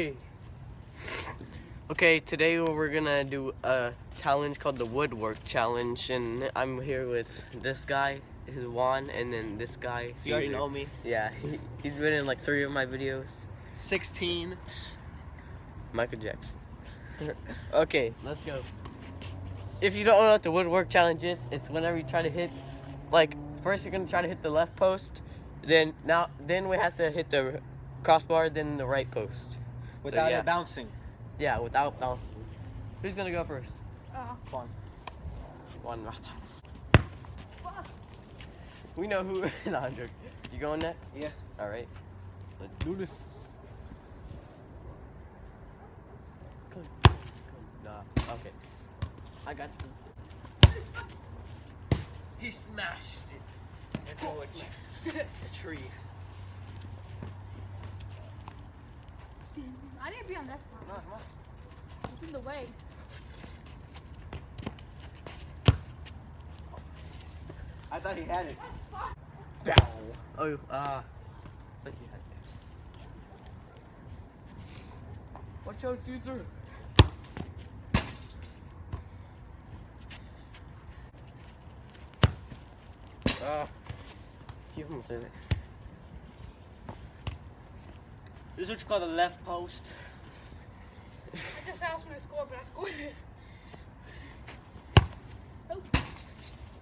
Okay. Okay, today we're gonna do a challenge called the Woodwork Challenge, and I'm here with this guy, this is Juan, and then this guy. You already know me. Yeah, he's been in like 3 of my videos. 16. Michael Jackson. Okay, let's go. If you don't know what the Woodwork Challenge is, it's whenever you try to hit, like, first you're gonna try to hit the left post, then we have to hit the crossbar, then the right post. Without So, it bouncing. Yeah, without bouncing. Who's gonna go first? Juan. One rata. We know who. No, I'm joking. You going next? Yeah. All right. Let's do this. Nah. Okay. I got this. He smashed it into a tree. I didn't be on that spot. Come on, come on. It's in the way. I thought he had it. Bow. Oh, I think you had it. Watch out, Cesar. You almost did it. This is what you call the left post. I just asked me to score, but I scored it. Oh.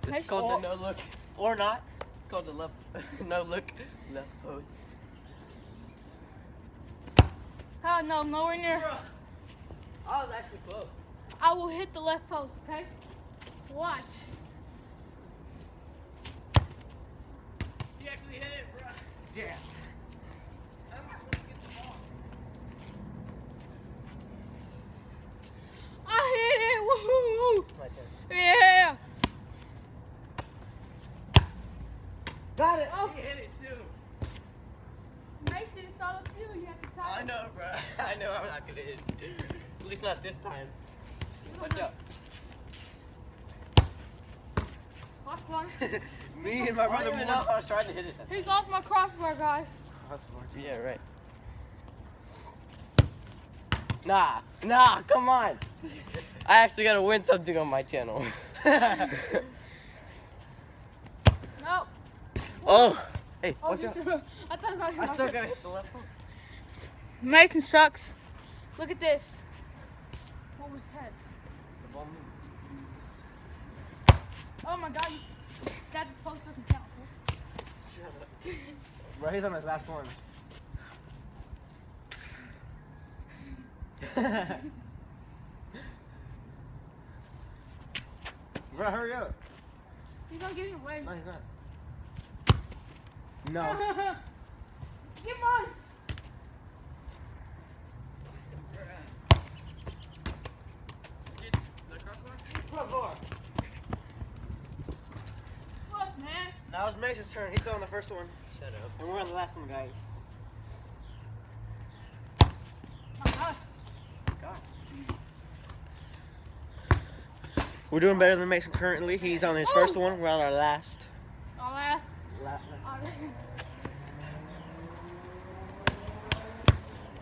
It's Nice. called the no look. Or not. It's called the left no look left post. Oh, no, nowhere near. I was actually close. I will hit the left post, okay? Watch. She actually hit it, bro. Damn. I'm not supposed to get the ball. I hit it! Woohoo! My turn. Yeah! Got it. Oh, He hit it too. Mason, it's all up to you. You have to tie I know, bro. I know I'm not gonna hit it. At least not this time. Watch out. Watch one. Me and my I brother don't even know if I was trying to hit it. Here goes my crossbar, guys. Yeah, right. Nah, come on. I actually gotta win something on my channel. No. Oh, hey, Oh, watch out. I thought it was I still gotta hit the left one. Mason sucks. Look at this. What was head? Oh my god. That post doesn't count. Bro, he's on his last one. Bro, hurry up. He's gonna get in your way. No, he's not. No. Come on. Crossbar. Look, man. Now it's Mason's turn. He's still on the first one. Shut up. And we're on the last one, guys. Oh, God. We're doing better than Mason currently. He's on his first one. We're on our last. Our last. La-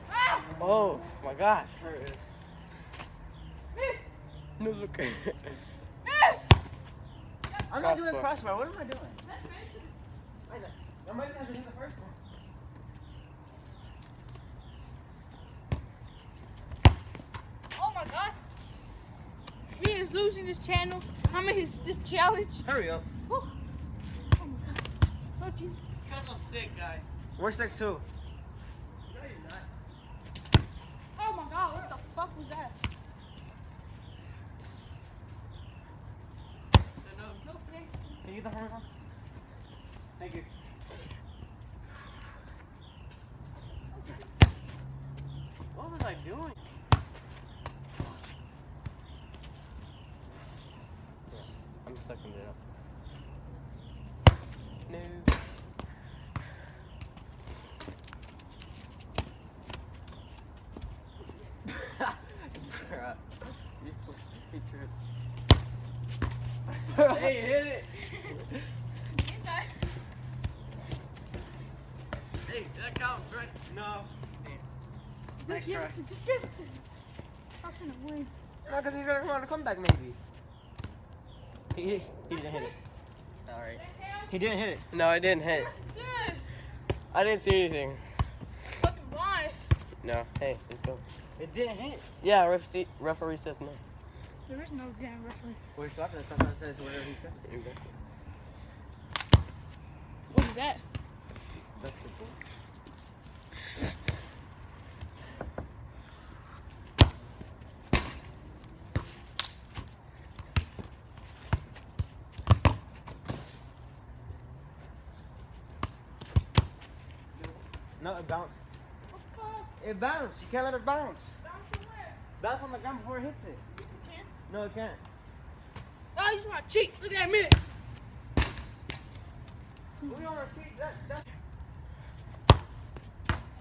Ah! Oh my gosh. Miss! No, look. Miss! I'm not doing Crossbar. crossbar. What am I doing? That's Mason. I know. No, Mason has to hit the first one. Oh my god. He is losing this channel. I mean, this challenge. Hurry up. Whew. Oh my god. Oh, Jesus. Because I'm sick, guys. We're sick too. No, you're not. Oh my god, what the fuck was that? No, please. Can you get the hammer on? Thank you. What was I doing? I'm sucking it up. No. Hey, hit it! Inside. Hey, that counts, right? No. Nice Just give try. it to Just give it to him. I'm gonna win. No, because he's gonna come on a comeback maybe. He didn't hit it. All right. He didn't hit it. No, I didn't hit. Yes, I didn't see anything. fucking why? No. Hey, let's go. It didn't hit. Yeah, referee says no. There is no damn referee. Well, he's talking to sometimes says whatever he says. Exactly. What is that? That's the point. No, it bounced. It bounced. You can't let it bounce. Bounce on the ground before it hits it. No, it can't. Oh, you just want to cheat. Look at me. We don't repeat that. Oh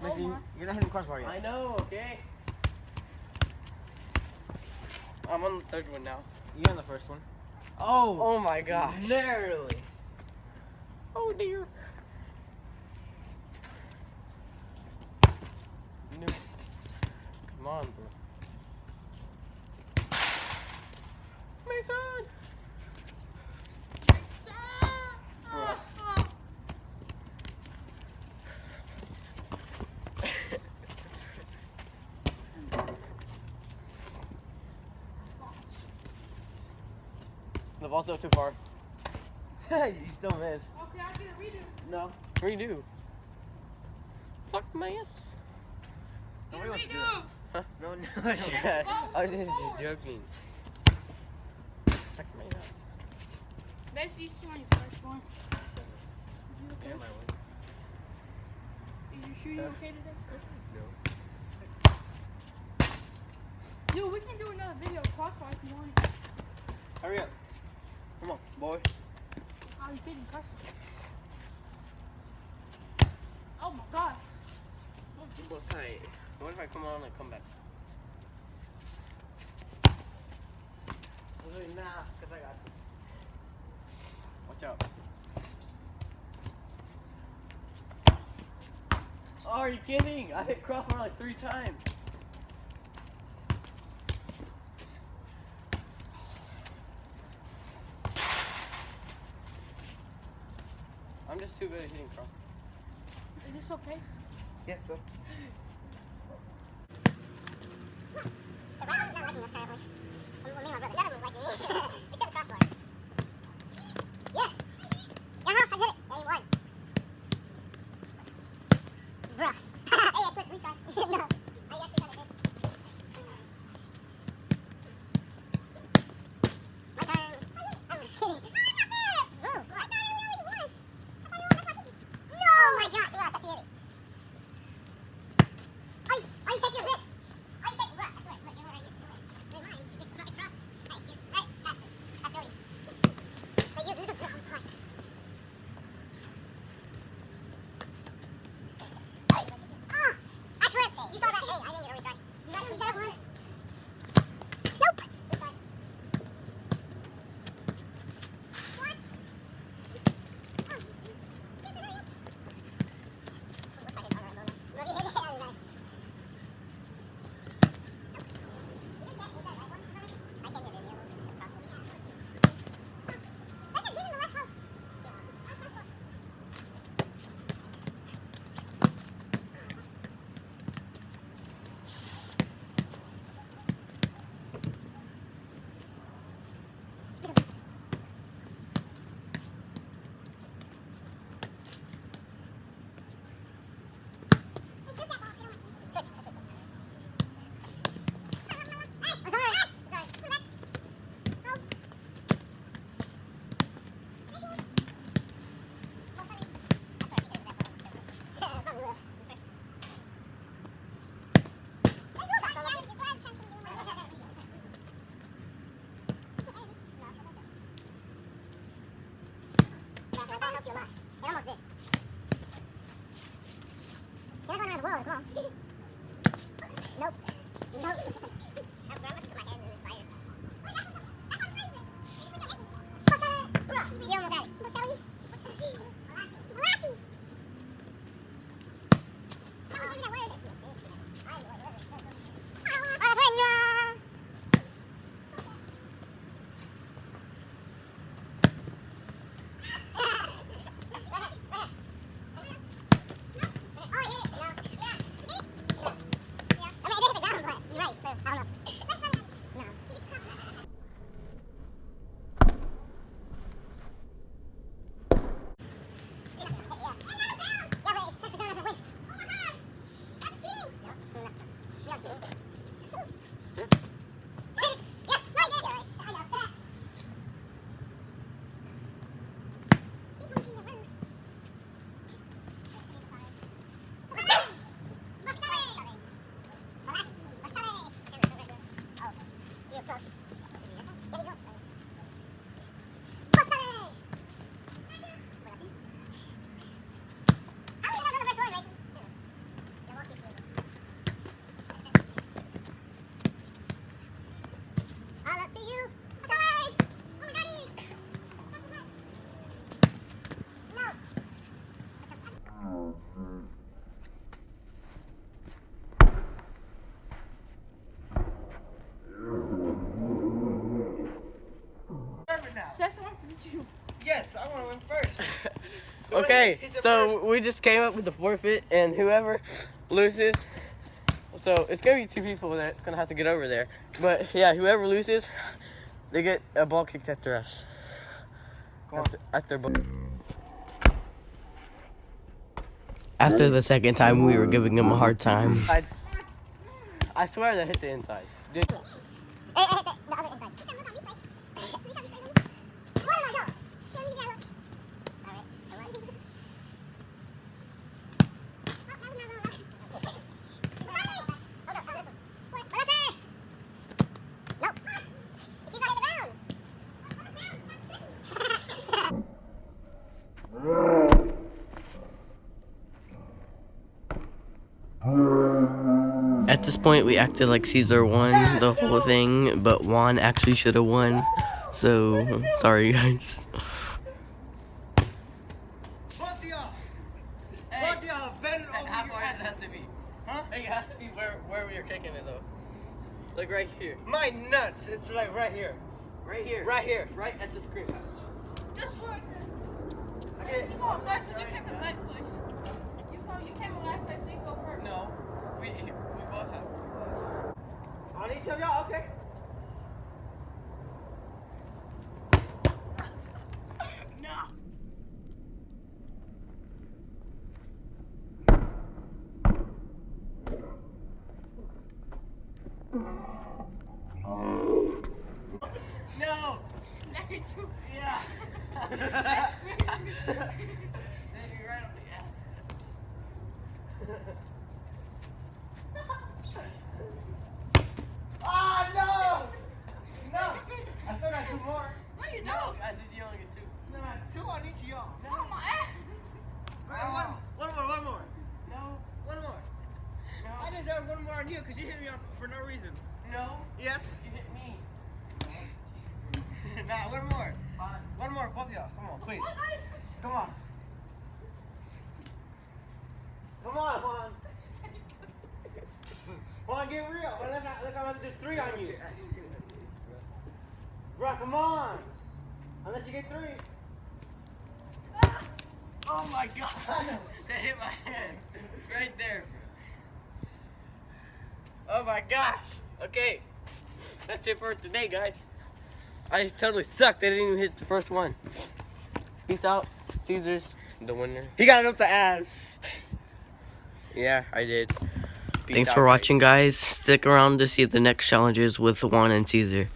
Listen, my. you're not hitting crossbar yet. I know. Okay. I'm on the third one now. You're on the first one. Oh. Oh my gosh. Narrowly. Oh dear. No. Come on, bro. Mason. The ball's still too far. You still missed. Okay, I'll get a redo. No. Redo. Fuck my ass. Get a Nobody wants to do redo. No, no. Yeah, I was just joking. Fuck my ass. Let's use 21st one. Is you okay? Yeah, my one. Is you sure you okay today? No. Dude, we can do another video of crossbar if you want. Hurry up. Come on, boy. Oh, you feeding crossbar. Oh my god. You go tight. What if I come on and come back? Nah, because I got it. Watch out. Oh, are you kidding? I hit crossbar like 3 times. I'm just too good at hitting crossbar. Is this okay? Yeah, go. You saw that? Hey, I didn't get a retry. You got it instead of one? I want to win first. Okay, He's the so first. we just came up with the forfeit, and whoever loses, so it's gonna be two people that's gonna have to get over there. But yeah, whoever loses, they get a ball kicked after us. Come on. After After the second time, we were giving him a hard time. I swear that hit the inside. Did The other inside. At this point, we acted like Cesar won the whole thing, but Juan actually should have won. So, sorry guys. Both of y'all. Both of y'all bend over your ass. has to be? Huh? It has to be where we are kicking it though. Like right here. My nuts. It's like right here. Right here. Right here. Right at the screen. Just right there. Okay. You go first, but you came in last place. You came in last place, so you go first. No. We both have. On each of y'all? Okay. No. Now you're too. Yeah. That's scary. Maybe right up the ass. Ah, no! No! I still got two more. No, you No, don't. I think you only get two. No, no, two on each of y'all. Oh, my ass. Wait, one more. No. One more. No. I deserve one more on you because you hit me up for no reason. No. Yes? You hit me. Nah, one more. Fine. One more, both of y'all. Come on, please. Come on. Come on, Juan. Juan, get real. Unless I'm going to do three on you. Bro, come on. Unless you get three. Oh my god. That hit my head. Right there. Oh my gosh. Okay. That's it for today, guys. I totally sucked. I didn't even hit the first one. Peace out. Caesar's the winner. He got it up the ass. Yeah, I did. Peace Thanks out, for guys. watching, guys. Stick around to see the next challenges with Juan and Cesar.